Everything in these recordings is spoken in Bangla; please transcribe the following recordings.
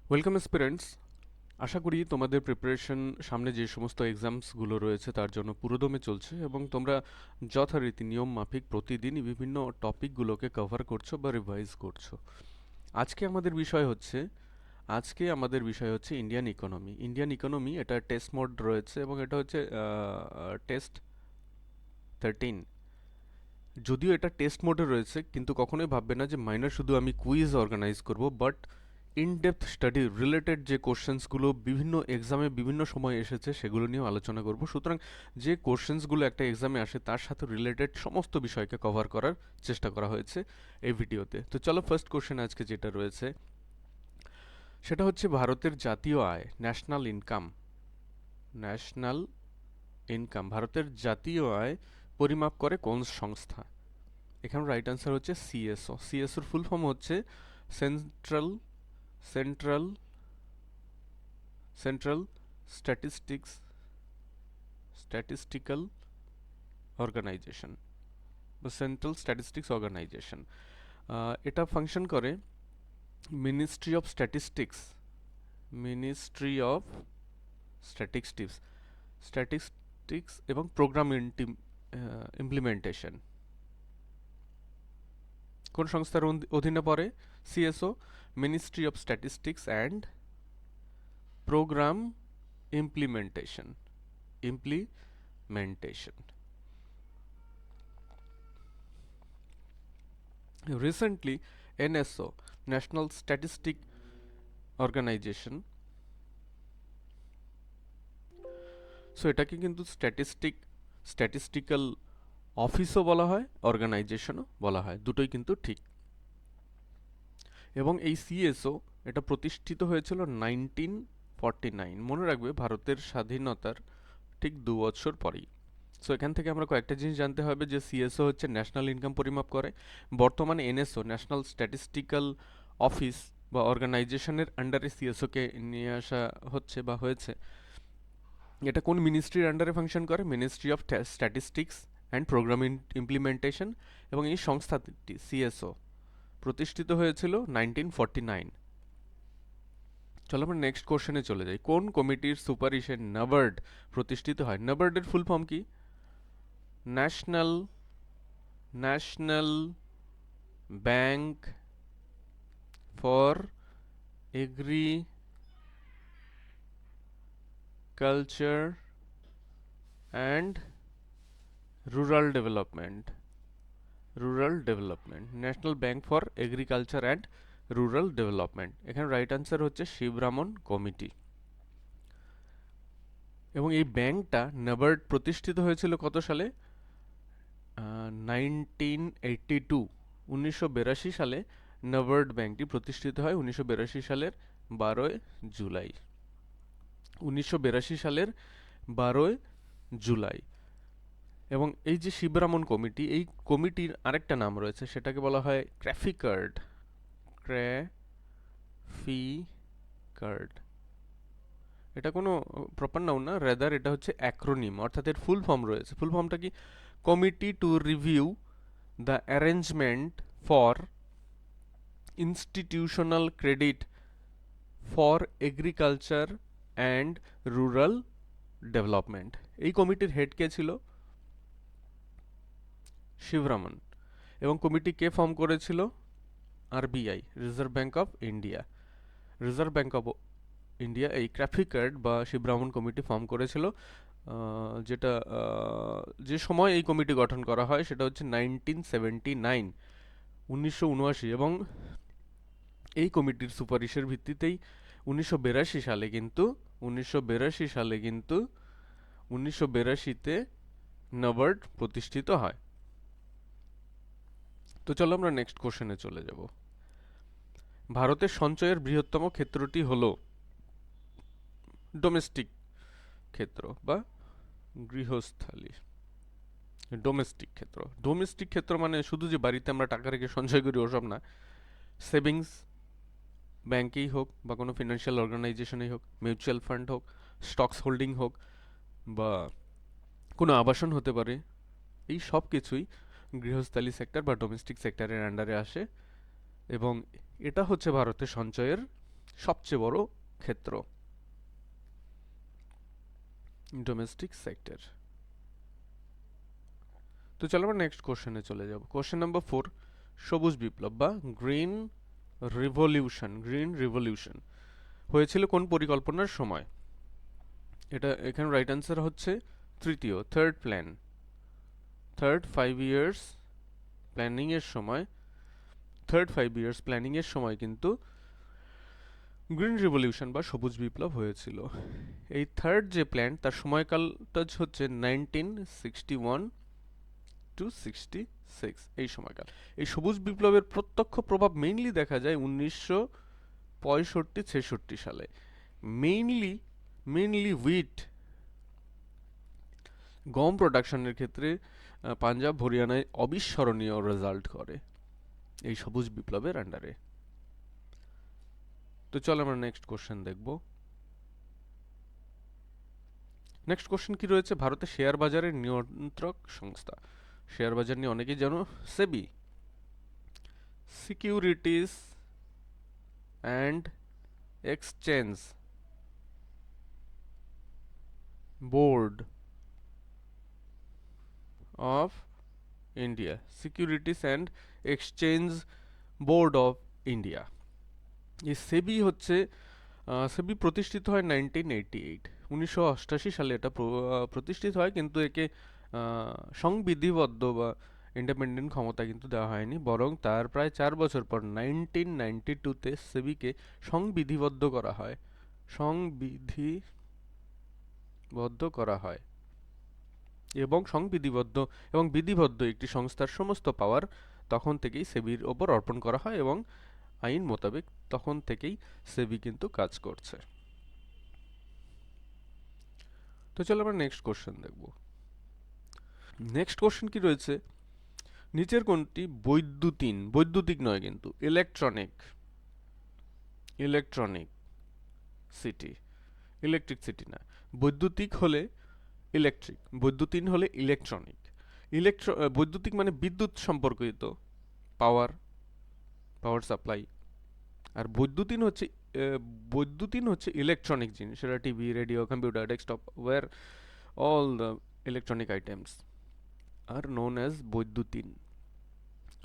Welcome students. আশা করি তোমাদের প্রিপারেশন সামনে যে সমস্ত এক্সামসগুলো রয়েছে তার জন্য পুরোদমে চলছে এবং তোমরা যথারীতি নিয়ম মাফিক প্রতিদিনই বিভিন্ন টপিকগুলোকে কভার করছো বা রিভাইজ করছো। আজকে আমাদের বিষয় হচ্ছে ইন্ডিয়ান ইকোনমি। এটা টেস্ট মোড রয়েছে এবং এটা হচ্ছে টেস্ট 13। যদিও এটা টেস্ট মোডে রয়েছে কিন্তু কখনোই ভাববে না যে মাইনর শুধু আমি কুইজ অর্গানাইজ করব, but in depth study related যে কোশ্চেন্সগুলো বিভিন্ন এক্সামে বিভিন্ন সময় এসেছে সেগুলো নিয়েও আলোচনা করব। সুতরাং যে কোশ্চেন্সগুলো একটা এক্সামে আসে তার সাথে রিলেটেড সমস্ত বিষয়কে কভার করার চেষ্টা করা হয়েছে এই ভিডিওতে। তো চলো, ফার্স্ট কোশ্চেন আজকে যেটা রয়েছে সেটা হচ্ছে ভারতের জাতীয় আয়, ন্যাশনাল ইনকাম, ভারতের জাতীয় আয় পরিমাপ করে কোন সংস্থা? এখানে রাইট আনসার হচ্ছে সিএসও। সিএসওর ফুল ফর্ম হচ্ছে central central central statistics statistical organisation বা সেন্ট্রাল স্ট্যাটিস্টিক্স অর্গানাইজেশন। এটা ফাংশন করে ministry of statistics ministry of statistics statistics এবং প্রোগ্রাম ইমপ্লিমেন্টেশন। কোন সংস্থার অধীনে পড়ে CSO? Ministry of statistics and programme implementation implementation. Recently, NSO, National Statistic Organization, so এটাকে কিন্তু স্ট্যাটিস্টিক্যাল অফিসও বলা হয়, অর্গানাইজেশনও বলা হয়, দুটোই কিন্তু ঠিক। এবং এই সিএসও এটা প্রতিষ্ঠিত হয়েছিল 1949, মনে রাখবে ভারতের স্বাধীনতার ঠিক 2 বছর পরেই। সো এখান থেকে আমরা কয়েকটা জিনিস জানতে হবে যে সিএসও হচ্ছে ন্যাশনাল ইনকাম পরিমাপ করে। বর্তমানে এনএসও, ন্যাশনাল স্ট্যাটিস্টিক্যাল অফিস বা অর্গানাইজেশনের আন্ডারে সিএসওকে নিয়ে আসা হচ্ছে বা হয়েছে। এটা কোন মিনিস্ট্রির আন্ডারে ফাংশন করে? Ministry of statistics and programme implementation. এবং এই সংস্থাটি সিএসও প্রতিষ্ঠিত হয়েছিল 1949। চলো আমরা নেক্সট কোশ্চেনে চলে যাই। কোন কমিটির সুপারিশে নাবার্ড প্রতিষ্ঠিত হয়? নাবার্ডের ফুল ফর্ম কি? National national Bank for Agriculture and Rural development national Bank for Agriculture and Rural development. এখানে রাইট আনসার হচ্ছে শিবরামন কমিটি। এবং এই ব্যাংকটা নাবার্ড প্রতিষ্ঠিত হয়েছিল কত সালে? 1982, 1982 সালে নাবার্ড ব্যাংকটি প্রতিষ্ঠিত হয়। 1982 সালের 12 জুলাই। 1982 সালের 12 জুলাই। এবং এই যে শিবরামন কমিটি, এই কমিটির আরেকটা নাম রয়েছে, সেটাকে বলা হয় ক্র্যাফিকার্ড। এটা কোনো প্রপার নাউন না, রেদার এটা হচ্ছে অ্যাক্রোনিম, অর্থাৎ এর ফুল ফর্ম রয়েছে। ফুল ফর্মটা কি? Committee to review the arrangement for institutional credit for Agriculture and Rural development. এই কমিটির হেড কে ছিল? শিবরামন। এবং কমিটি কে ফর্ম করেছিল? RBI, reserve bank of India. Reserve bank of India এই ক্র্যাফিকার্ড বা শিবরামন কমিটি ফর্ম করেছিল। যেটা যে সময় এই কমিটি গঠন করা হয় সেটা হচ্ছে 1979, 1979। এবং এই কমিটির সুপারিশের ভিত্তিতেই 1982 সালে কিন্তু 1982তে নাবার্ড প্রতিষ্ঠিত হয়। তো চলো আমরা নেক্সট কোশ্চেনে চলে যাব। ভারতের সঞ্চয়ের বৃহত্তম ক্ষেত্রটি হলো ডোমেস্টিক ক্ষেত্র বা গৃহস্থালী। ডোমেস্টিক ক্ষেত্র মানে শুধু যে বাড়িতে আমরা টাকা রেখে সঞ্চয় করি ওসব না। সেভিংস ব্যাংকেই হোক বা কোনো ফিনান্সিয়াল অর্গানাইজেশনেই হোক, মিউচুয়াল ফান্ড হোক, স্টকস হোল্ডিং হোক বা কোনো আবাসন হতে পারে, এই সব কিছুই গৃহস্থালী সেক্টর বা ডোমেস্টিক সেক্টরের আন্ডারে আসে। এবং এটা হচ্ছে ভারতের সঞ্চয়ের সবচেয়ে বড় ক্ষেত্র ডোমেস্টিক সেক্টর। তো চলো আমরা নেক্সট কোশ্চেনে চলে যাব। কোশ্চেন নাম্বার 4, সবুজ বিপ্লব বা গ্রিন রিভলিউশন হয়েছিল কোন পরিকল্পনার সময়? এটা এখানে রাইট অ্যান্সার হচ্ছে তৃতীয়, থার্ড 5 ইয়ার্স প্ল্যানিং এর সময়, কিন্তু গ্রিন রিভলিউশন বা সবুজ বিপ্লব হয়েছিল। এই থার্ড যে প্ল্যান তার সময়কালটা হচ্ছে 1961 টু 66, এই সময়কাল। এই সবুজ বিপ্লবের প্রত্যক্ষ প্রভাব মেইনলি দেখা যায় 1965-66 সালে। মেইনলি হুইট, গম প্রোডাকশনের ক্ষেত্রে পাঞ্জাব হরিয়ানায় অবিস্মরণীয় রেজাল্ট করে এই সবুজ বিপ্লবের আন্ডারে। তো চলো আমরা নেক্সট কোশ্চেন দেখব। নেক্সট কোশ্চেন কি রয়েছে? ভারতের শেয়ার বাজারের নিয়ন্ত্রক সংস্থা। শেয়ার বাজার নিয়ে অনেকেই জানো, SEBI, securities and exchange board of India, securities and exchange board of India. এই সেবি প্রতিষ্ঠিত হয় 1988 সালে এটা প্রতিষ্ঠিত হয়, কিন্তু একে সংবিধিবদ্ধ বা ইন্ডিপেন্ডেন্ট ক্ষমতা কিন্তু দেওয়া হয়নি, বরং তার প্রায় 4 বছর পর 1992-তে সেবিকে সংবিধিবদ্ধ করা হয় এবং বিধিবদ্ধ একটি সংস্থার সমস্ত পাওয়ার তখন থেকেই সেবির ওপর অর্পণ করা হয় এবং আইন মোতাবেক তখন থেকেই সেবি কিন্তু কাজ করছে। তো চলো আমরা নেক্সট কোশ্চেন দেখব। নেক্সট কোশ্চেন কি রয়েছে? নিচের কোনটি বৈদ্যুতিক নয় কিন্তু ইলেকট্রিক সিটি না। বৈদ্যুতিক হলে ইলেকট্রিক, বৈদ্যুতিন হলে ইলেকট্রনিক। বৈদ্যুতিক মানে বিদ্যুৎ সম্পর্কিত, পাওয়ার সাপ্লাই। আর বৈদ্যুতিন হচ্ছে ইলেকট্রনিক জিনিস, সেটা টিভি, রেডিও, কম্পিউটার, ডেস্কটপ, ওয়্যার all the electronic items are known as বৈদ্যুতিন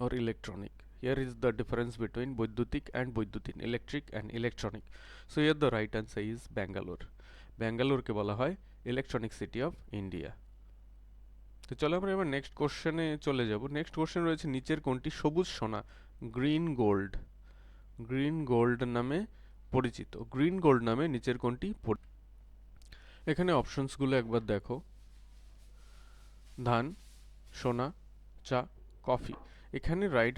or electronic. Here is the difference between বৈদ্যুতিক and বৈদ্যুতিন, electric and electronic. So here the right answer is Bangalore. ব্যাঙ্গালোরকে বলা হয় ইলেকট্রনিক সিটি অফ ইন্ডিয়া। তো চলো আমরা এবার নেক্সট কোশ্চেনে চলে যাব। নেক্সট কোশ্চেন রয়েছে, নিচের কোনটি সবুজ সোনা গ্রিন গোল্ড নামে পরিচিত? গ্রিন গোল্ড নামে নিচের কোনটি? এখানে অপশনসগুলো একবার দেখো, ধান, সোনা, চা, কফি। এখানে রাইট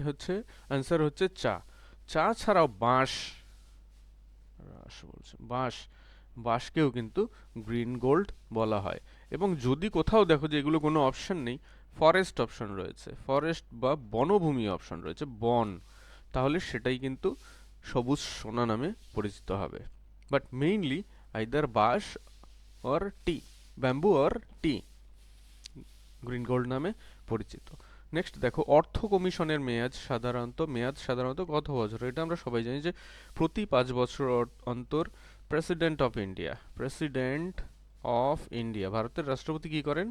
আনসার হচ্ছে চা। চা ছাড়াও বাঁশকেও কিন্তু গ্রিন গোল্ড বলা হয়। এবং যদি কোথাও দেখো যে এগুলো কোনো অপশন নেই, ফরেস্ট অপশন রয়েছে, ফরেস্ট বা বনভূমি অপশন রয়েছে, বন, তাহলে সেটাই কিন্তু সবুজ সোনা নামে পরিচিত হবে। বাট মেইনলি আইদার বাঁশ or T, bamboo or tea green gold নামে পরিচিত। নেক্সট দেখো, অর্থ কমিশনের মেয়াদ সাধারণত কত বছর? এটা আমরা সবাই জানি যে প্রতি 5 বছর অন্তর প্রেসিডেন্ট অফ ইন্ডিয়া, ভারতের রাষ্ট্রপতি কি করেন?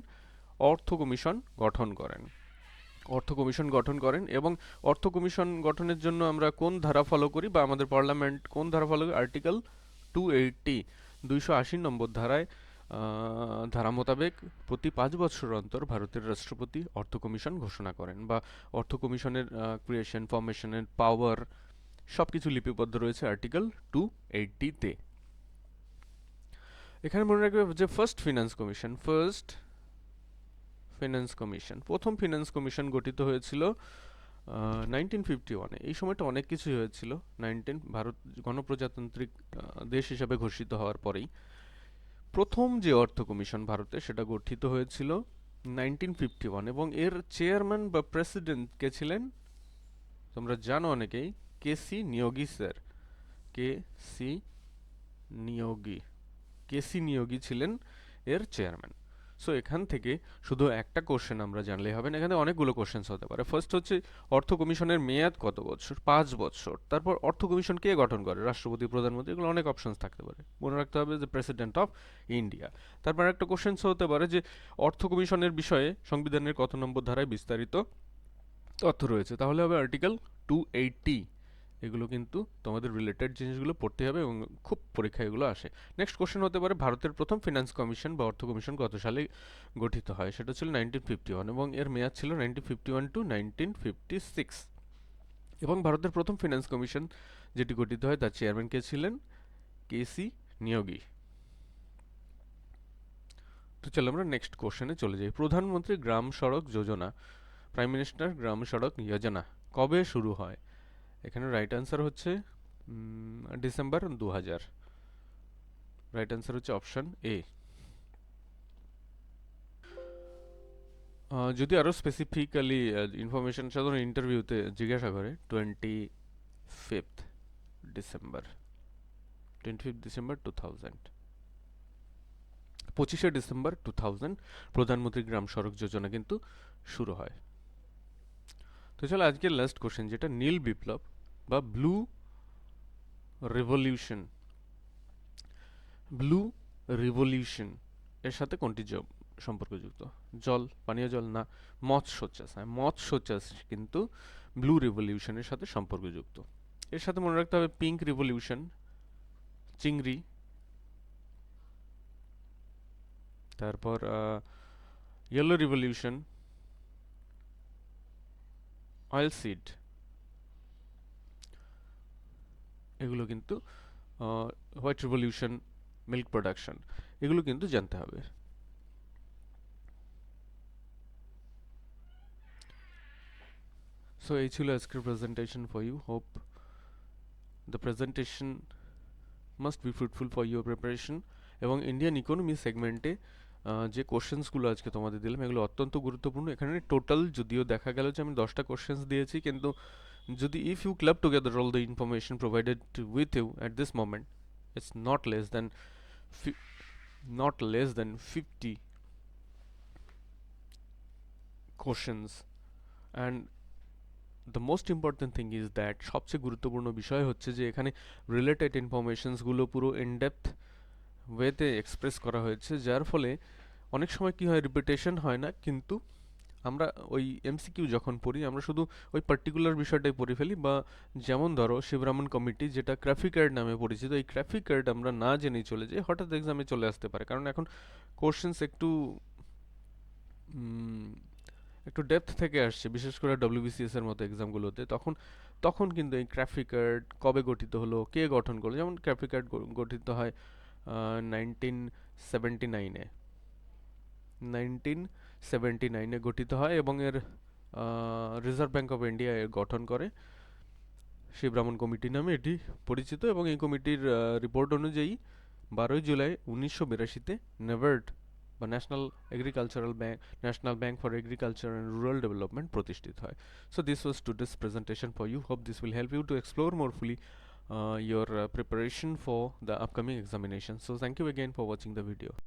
অর্থ কমিশন গঠন করেন এবং অর্থ কমিশন গঠনের জন্য আমরা কোন ধারা ফলো করি বা আমাদের পার্লামেন্ট কোন ধারা ফলো করি? আর্টিকেল 280 নম্বর ধারা মোতাবেক প্রতি 5 বছর অন্তর ভারতের রাষ্ট্রপতি অর্থ কমিশন ঘোষণা করেন, বা অর্থ কমিশনের ক্রিয়েশন, ফরমেশনের পাওয়ার সবকিছু লিপিবদ্ধ রয়েছে আর্টিকেল 280-তে। এখানে মনে রাখবে যে প্রথম ফিনান্স কমিশন গঠিত হয়েছিল 1951-এ। এই সময়টা অনেক কিছুই হয়েছিল। ভারত গণপ্রজাতান্ত্রিক দেশ হিসাবে ঘোষিত হওয়ার পরেই প্রথম যে অর্থ কমিশন ভারতে, সেটা গঠিত হয়েছিল 1951, এবং এর চেয়ারম্যান বা প্রেসিডেন্ট কে ছিলেন? তোমরা জানো অনেকেই, কেসি নিয়োগী ছিলেন এর চেয়ারম্যান। সো এখান থেকে শুধু একটা কোশ্চেন আমরা জানলেই হবে না, এখানে অনেকগুলো কোশ্চেন্স হতে পারে। ফার্স্ট হচ্ছে অর্থ কমিশনের মেয়াদ কত বছর? 5 বছর। তারপর অর্থ কমিশন কে গঠন করে? রাষ্ট্রপতি, প্রধানমন্ত্রী, এগুলো অনেক অপশনস থাকতে পারে। মনে রাখতে হবে যে প্রেসিডেন্ট অফ ইন্ডিয়া। তারপর একটা কোশ্চেন্স হতে পারে যে অর্থ কমিশনের বিষয়ে সংবিধানের কত নম্বর ধারায় বিস্তারিত তথ্য রয়েছে? তাহলে হবে আর্টিকেল 280। এগুলো কিন্তু তোমাদের রিলেটেড জিনিসগুলো পড়তে হবে এবং খুব পরীক্ষায় এগুলো আসে। নেক্সট কোশ্চেন হতে পারে ভারতের প্রথম ফিনান্স কমিশন বা অর্থ কমিশন কত সালে গঠিত হয়? সেটা ছিল 1951 এবং এর মেয়াদ ছিল 1951 টু 1956। এবং ভারতের প্রথম ফিনান্স কমিশন যেটি গঠিত হয় তার চেয়ারম্যান কে ছিলেন? কেসি নিয়োগী। তো চলো আমরা নেক্সট কোশ্চেনে চলে যাই। প্রধানমন্ত্রী গ্রাম সড়ক যোজনা, প্রাইম মিনিস্টার গ্রাম সড়ক যোজনা কবে শুরু হয়? এখানে রাইট আনসার হচ্ছে ডিসেম্বর 2000। রাইট আনসার হচ্ছে অপশন এ। যদি আরও স্পেসিফিক্যালি ইনফরমেশন সাধারণ ইন্টারভিউতে জিজ্ঞাসা করে 25 ডিসেম্বর 2000, 25 ডিসেম্বর 2000 প্রধানমন্ত্রী গ্রাম সড়ক যোজনা কিন্তু শুরু হয়। তো চলো আজকের লাস্ট কোশ্চেন, যেটা নীল বিপ্লব বা ব্লু রেভলিউশন, ব্লু রিভলিউশন এর সাথে কোনটি সম্পর্কযুক্ত? জল, পানীয় জল, না মৎস্য চাষ? হ্যাঁ, মৎস্য চাষ কিন্তু ব্লু রিভলিউশনের সাথে সম্পর্কযুক্ত। এর সাথে মনে রাখতে হবে পিঙ্ক রিভলিউশন, চিংড়ি, তারপর ইয়েলো রিভলিউশন, অয়েল সিড, এগুলো কিন্তু হোয়াইট রিভলিউশন, মিল্ক প্রোডাকশন, এগুলো কিন্তু জানতে হবে। সো এই ছিল আজকের presentation for you. Hope the presentation must be fruitful for your preparation. এবং ইন্ডিয়ান ইকোনমি সেগমেন্টে যে কোশ্চেন্সগুলো আজকে তোমাদের দিলাম এগুলো অত্যন্ত গুরুত্বপূর্ণ। এখানে টোটাল যদিও দেখা গেল যে আমি 10টা কোশ্চেন্স দিয়েছি, কিন্তু যদি if you club together all the information provided with you at this moment, it's not less than 50 questions. And the most important thing is that সবচেয়ে গুরুত্বপূর্ণ বিষয় হচ্ছে যে এখানে রিলেটেড ইনফরমেশনসগুলো পুরো ইনডেপথ ওয়েতে এক্সপ্রেস করা হয়েছে, যার ফলে অনেক সময় কি হয়, রিপিটেশন হয় না, কিন্তু আমরা ওই এমসিকিউ যখন পড়ি আমরা শুধু ওই পার্টিকুলার বিষয়টাই পড়ে ফেলি। বা যেমন ধরো শিবরামন কমিটি, যেটা ক্রাফিক কার্ড নামে পরিচিত, এই ক্রাফিক কার্ড আমরা না জেনেই চলে যাই, হঠাৎ এক্সামে চলে আসতে পারে, কারণ এখন কোশ্চেন্স একটু ডেপথ থেকে আসছে, বিশেষ করে ডব্লিউবিসিএস এর মতো এক্সামগুলোতে। তখন তখন কিন্তু এই ক্রাফিক কার্ড কবে গঠিত হলো, কে গঠন করলো, যেমন ক্রাফিক কার্ড গঠিত হয় 1979-এ, 1979-এ গঠিত হয় এবং এর রিজার্ভ ব্যাঙ্ক অফ ইন্ডিয়া এর গঠন করে শিবরামন কমিটি নামে এটি পরিচিত। এবং এই কমিটির রিপোর্ট অনুযায়ী 12 জুলাই 1982-তে নেবার্ড বা National Bank for Agriculture and Rural Development প্রতিষ্ঠিত হয়। So this was today's presentation for you. Hope this will help you to explore more fully your preparation for the upcoming examination. So thank you again for watching the video.